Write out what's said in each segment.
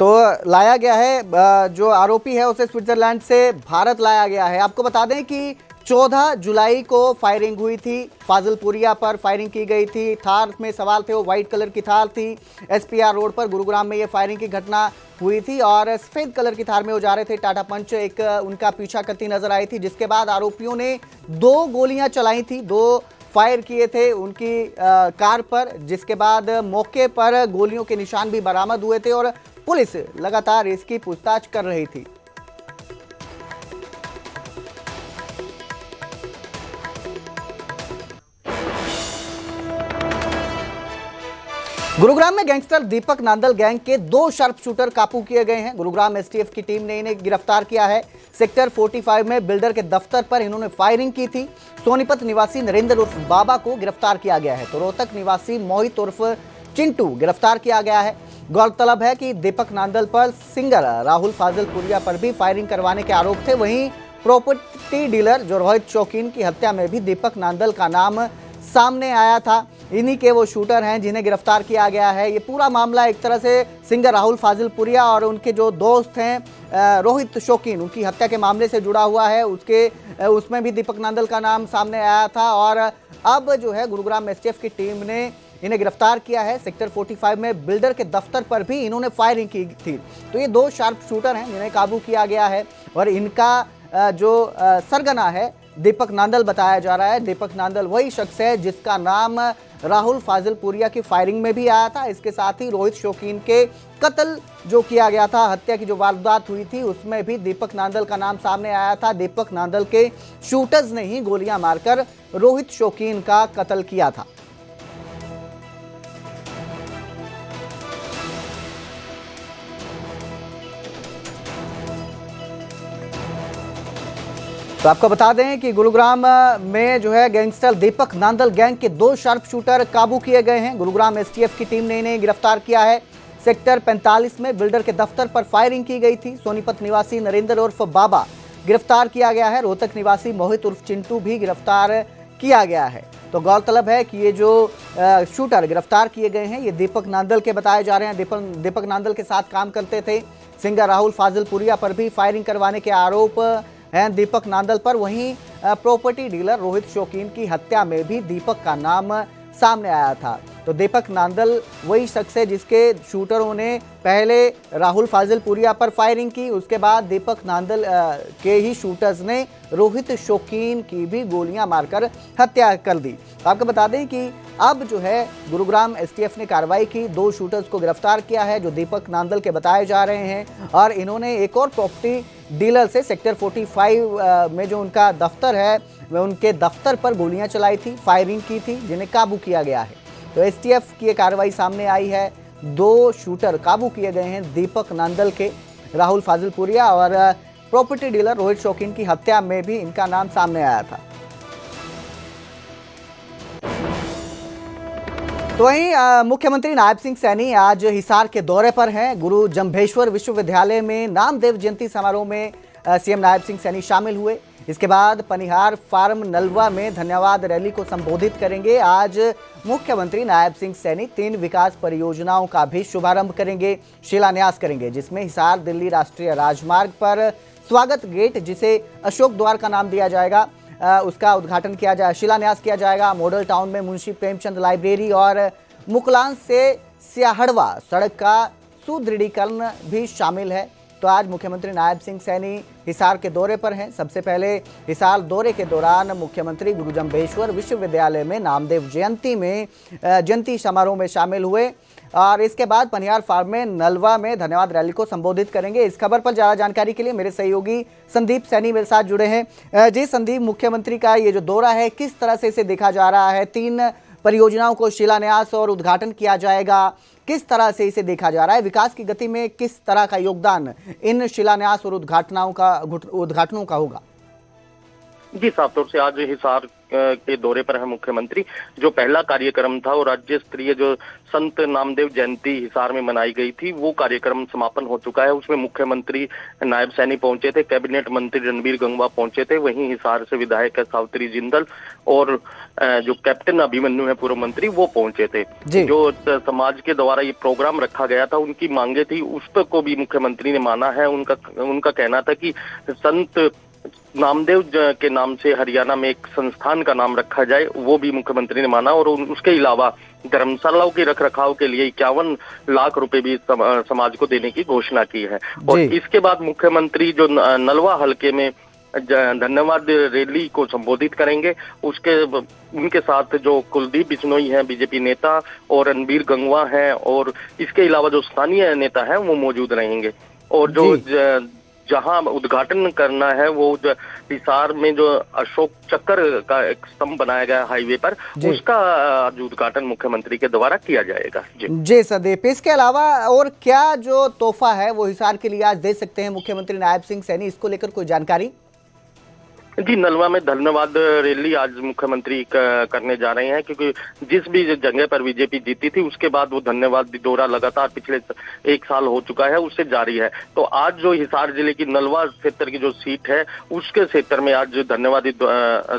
तो लाया गया है, जो आरोपी है उसे स्विट्जरलैंड से भारत लाया गया है। आपको बता दें कि 14 जुलाई को फायरिंग हुई थी, फाजिलपुरिया पर फायरिंग की गई थी। थार में सवाल थे, वो व्हाइट कलर की थार थी। एसपीआर रोड पर गुरुग्राम में ये फायरिंग की घटना हुई थी और सफेद कलर की थार में वो जा रहे थे। टाटा पंच एक उनका पीछा करती नजर आई थी, जिसके बाद आरोपियों ने 2 गोलियां चलाई थी, 2 फायर किए थे उनकी कार पर, जिसके बाद मौके पर गोलियों के निशान भी बरामद हुए थे और पुलिस लगातार इसकी पूछताछ कर रही थी। गुरुग्राम में गैंगस्टर दीपक नांदल गैंग के 2 शार्प शूटर काबू किए गए हैं। गुरुग्राम एसटीएफ की टीम ने इन्हें गिरफ्तार किया है। सेक्टर 45 में बिल्डर के दफ्तर पर इन्होंने फायरिंग की थी। सोनीपत निवासी नरेंद्र उर्फ बाबा को गिरफ्तार किया गया है, तो रोहतक निवासी मोहित उर्फ चिंटू गिरफ्तार किया गया है। गौरतलब है कि दीपक नांदल पर सिंगर राहुल फाजिलपुरिया पर भी फायरिंग करवाने के आरोप थे। वहीं प्रॉपर्टी डीलर जो रोहित शौकीन की हत्या में भी दीपक नांदल का नाम सामने आया था। इन्हीं के वो शूटर हैं जिन्हें गिरफ्तार किया गया है। ये पूरा मामला एक तरह से सिंगर राहुल फाजिलपुरिया और उनके जो दोस्त हैं रोहित शौकीन, उनकी हत्या के मामले से जुड़ा हुआ है। उसमें भी दीपक नांदल का नाम सामने आया था और अब जो है गुरुग्राम एसटीएफ की टीम ने इन्हें गिरफ्तार किया है। सेक्टर 45 में बिल्डर के दफ्तर पर भी इन्होंने फायरिंग की थी। तो ये 2 शार्प शूटर हैं जिन्हें काबू किया गया है और इनका जो सरगना है दीपक नांदल बताया जा रहा है। दीपक नांदल वही शख्स है जिसका नाम राहुल फाजिलपुरिया की फायरिंग में भी आया था। इसके साथ ही रोहित शौकीन के कत्ल जो किया गया था, हत्या की जो वारदात हुई थी, उसमें भी दीपक नांदल का नाम सामने आया था। दीपक नांदल के शूटर्स ने ही गोलियां मारकर रोहित शौकीन का कत्ल किया था। तो आपको बता दें कि गुरुग्राम में जो है गैंगस्टर दीपक नांदल गैंग के 2 शार्प शूटर काबू किए गए हैं। गुरुग्राम एसटीएफ की टीम ने इन्हें गिरफ्तार किया है। सेक्टर 45 में बिल्डर के दफ्तर पर फायरिंग की गई थी। सोनीपत निवासी नरेंद्र उर्फ बाबा गिरफ्तार किया गया है। रोहतक निवासी मोहित उर्फ चिंटू भी गिरफ्तार किया गया है। तो गौरतलब है कि ये जो शूटर गिरफ्तार किए गए हैं ये दीपक नांदल के बताए जा रहे हैं। दीपक नांदल के साथ काम करते थे। सिंगर राहुल फाजिलपुरिया पर भी फायरिंग करवाने के आरोप हैं दीपक नांदल पर। वहीं प्रॉपर्टी डीलर रोहित शौकीन की हत्या में भी दीपक का नाम सामने आया था। तो दीपक नांदल वही शख्स है जिसके शूटरों ने पहले राहुल फाजिलपुरिया पर फायरिंग की, उसके बाद दीपक नांदल के ही शूटर्स ने रोहित शौकीन की भी गोलियां मारकर हत्या कर दी। आपको बता दें कि अब जो है गुरुग्राम एसटीएफ ने कार्रवाई की, 2 शूटर्स को गिरफ्तार किया है जो दीपक नांदल के बताए जा रहे हैं और इन्होंने एक और प्रॉपर्टी डीलर से सेक्टर 45 में जो उनका दफ्तर है वह उनके दफ्तर पर गोलियां चलाई थी, फायरिंग की थी, जिन्हें काबू किया गया है। तो एसटीएफ की कार्रवाई सामने आई है। 2 शूटर काबू किए गए हैं दीपक नांदल के। राहुल फाजिलपुरिया और प्रॉपर्टी डीलर रोहित शौकीन की हत्या में भी इनका नाम सामने आया था। तो वहीं मुख्यमंत्री नायब सिंह सैनी आज हिसार के दौरे पर हैं। गुरु जंभेश्वर विश्वविद्यालय में नामदेव जयंती समारोह में सीएम नायब सिंह सैनी शामिल हुए। इसके बाद पनिहार फार्म नलवा में धन्यवाद रैली को संबोधित करेंगे। आज मुख्यमंत्री नायब सिंह सैनी 3 विकास परियोजनाओं का भी शुभारंभ करेंगे, शिलान्यास करेंगे, जिसमें हिसार दिल्ली राष्ट्रीय राजमार्ग पर स्वागत गेट, जिसे अशोक द्वार का नाम दिया जाएगा, उसका उद्घाटन किया जाए, शिलान्यास किया जाएगा। मॉडल टाउन में मुंशी प्रेमचंद लाइब्रेरी और मुकलान से सियाहड़वा सड़क का सुदृढ़ीकरण भी शामिल है। तो आज मुख्यमंत्री नायब सिंह सैनी हिसार के दौरे पर हैं। सबसे पहले हिसार दौरे के दौरान मुख्यमंत्री गुरु जंभेश्वर विश्वविद्यालय में नामदेव जयंती समारोह में शामिल हुए और इसके बाद पनिहार फार्म में नलवा में धन्यवाद रैली को संबोधित करेंगे। इस खबर पर ज्यादा जानकारी के लिए मेरे सहयोगी संदीप सैनी मेरे साथ जुड़े हैं। जी संदीप, मुख्यमंत्री का ये जो दौरा है किस तरह से इसे देखा जा रहा है? 3 परियोजनाओं को शिलान्यास और उद्घाटन किया जाएगा, किस तरह से इसे देखा जा रहा है? विकास की गति में किस तरह का योगदान इन शिलान्यास और उद्घाटनों का होगा? जी, साफ तौर से आज हिसार के दौरे पर है मुख्यमंत्री। जो पहला कार्यक्रम था वो राज्य स्तरीय जो संत नामदेव जयंती हिसार में मनाई गई थी, वो कार्यक्रम समापन हो चुका है। उसमें मुख्यमंत्री नायब सैनी पहुंचे थे, कैबिनेट मंत्री रणबीर गंगवा पहुंचे थे, वहीं हिसार से विधायक सावित्री जिंदल और जो कैप्टन अभिमन्यु है पूर्व मंत्री, वो पहुंचे थे। जो समाज के द्वारा ये प्रोग्राम रखा गया था, उनकी मांगे थी, उस पर को भी मुख्यमंत्री ने माना है। उनका कहना था कि संत नामदेव के नाम से हरियाणा में एक संस्थान का नाम रखा जाए, वो भी मुख्यमंत्री ने माना। और उसके अलावा धर्मशालाओं के रख रखाव के लिए 51 लाख रुपए भी समाज को देने की घोषणा की है। और इसके बाद मुख्यमंत्री जो नलवा हलके में धन्यवाद रैली को संबोधित करेंगे, उनके साथ जो कुलदीप बिश्नोई हैं बीजेपी नेता और रणबीर गंगवा हैं, और इसके अलावा जो स्थानीय नेता हैं वो मौजूद रहेंगे। और जो जहां उद्घाटन करना है वो हिसार में जो अशोक चक्र का एक स्तंभ बनाया गया हाईवे पर, उसका आज उद्घाटन मुख्यमंत्री के द्वारा किया जाएगा। जी संदीप, इसके अलावा और क्या जो तोहफा है वो हिसार के लिए आज दे सकते हैं मुख्यमंत्री नायब सिंह सैनी, इसको लेकर कोई जानकारी? जी, नलवा में धन्यवाद रैली आज मुख्यमंत्री करने जा रहे हैं, क्योंकि जिस भी जगह पर बीजेपी जीती थी उसके बाद वो धन्यवाद दौरा लगातार पिछले 1 साल हो चुका है, उससे जारी है। तो आज जो हिसार जिले की नलवा क्षेत्र की जो सीट है, उसके क्षेत्र में आज धन्यवाद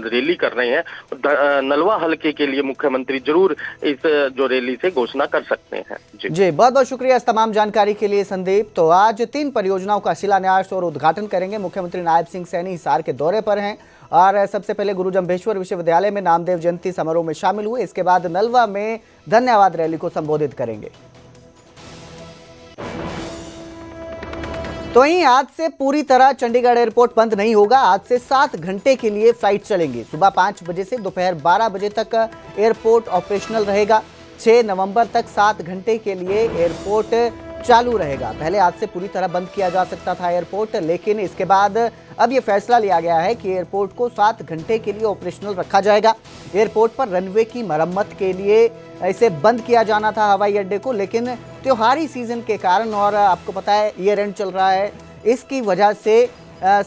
रैली कर रहे हैं। नलवा हल्के के लिए मुख्यमंत्री जरूर इस जो रैली से घोषणा कर सकते हैं। जी बहुत बहुत शुक्रिया इस तमाम जानकारी के लिए संदीप। तो आज 3 परियोजनाओं का शिलान्यास और उद्घाटन करेंगे मुख्यमंत्री नायब सिंह सैनी, हिसार के दौरे पर हैं। और सबसे पहले गुरु जम्भेश्वर विश्वविद्यालय में नामदेव जयंती समारोह में शामिल हुए, इसके बाद नलवा में धन्यवाद रैली को संबोधित करेंगे। तो वहीं आज से पूरी तरह चंडीगढ़ एयरपोर्ट बंद नहीं होगा। आज से 7 घंटे के लिए फ्लाइट चलेंगी। सुबह 5 बजे से दोपहर 12 बजे तक एयरपोर्ट ऑपरेशनल रहेगा। 6 नवंबर तक 7 घंटे के लिए एयरपोर्ट चालू रहेगा। पहले आज से पूरी तरह बंद किया जा सकता था एयरपोर्ट, लेकिन इसके बाद अब ये फैसला लिया गया है कि एयरपोर्ट को 7 घंटे के लिए ऑपरेशनल रखा जाएगा। एयरपोर्ट पर रनवे की मरम्मत के लिए इसे बंद किया जाना था हवाई अड्डे को, लेकिन त्योहारी सीजन के कारण और आपको पता है ईयर एंड चल रहा है, इसकी वजह से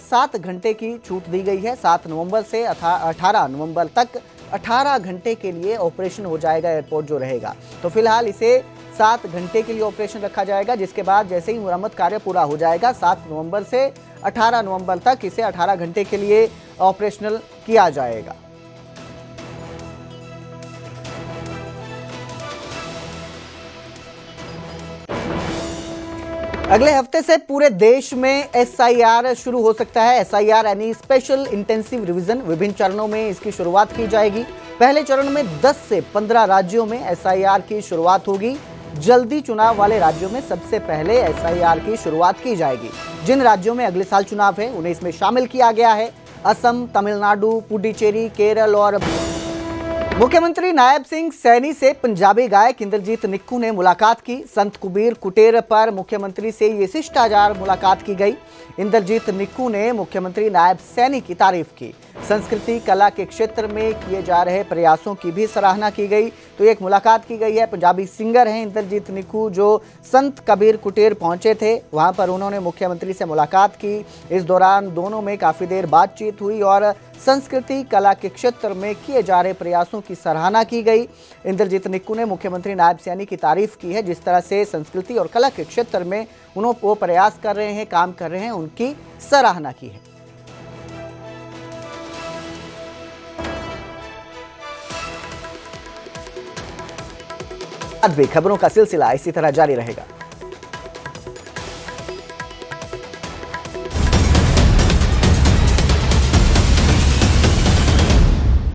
7 घंटे की छूट दी गई है। 7 नवंबर से 18 नवंबर तक 18 घंटे के लिए ऑपरेशन हो जाएगा एयरपोर्ट जो रहेगा। तो फिलहाल इसे 7 घंटे के लिए ऑपरेशन रखा जाएगा, जिसके बाद जैसे ही मुरम्मत कार्य पूरा हो जाएगा 7 नवंबर से 18 नवंबर तक इसे 18 घंटे के लिए ऑपरेशनल किया जाएगा। अगले हफ्ते से पूरे देश में SIR शुरू हो सकता है। SIR यानी स्पेशल इंटेंसिव रिवीजन, विभिन्न चरणों में इसकी शुरुआत की जाएगी। पहले चरण में 10 से 15 राज्यों में SIR की शुरुआत होगी। जल्दी चुनाव वाले राज्यों में सबसे पहले SIR की शुरुआत की जाएगी। जिन राज्यों में अगले साल चुनाव है उन्हें इसमें शामिल किया गया है। असम, तमिलनाडु, पुडुचेरी, केरल और मुख्यमंत्री नायब सिंह सैनी से पंजाबी गायक इंद्रजीत निक्कू ने मुलाकात की। संत कबीर कुटीर पर मुख्यमंत्री से ये शिष्टाचार मुलाकात की गई। इंद्रजीत निक्कू ने मुख्यमंत्री नायब सैनी की तारीफ की। संस्कृति कला के क्षेत्र में किए जा रहे प्रयासों की भी सराहना की गई। तो एक मुलाकात की गई है। पंजाबी सिंगर हैं इंद्रजीत निक्कू, जो संत कबीर कुटीर पहुंचे थे, वहां पर उन्होंने मुख्यमंत्री से मुलाकात की। इस दौरान दोनों में काफ़ी देर बातचीत हुई और संस्कृति कला के क्षेत्र में किए जा रहे प्रयासों की सराहना की गई। इंद्रजीत निक्कू ने मुख्यमंत्री नायब सैनी की तारीफ की है, जिस तरह से संस्कृति और कला के क्षेत्र में वो प्रयास कर रहे हैं, काम कर रहे हैं, उनकी सराहना की है। आज भी खबरों का सिलसिला इसी तरह जारी रहेगा।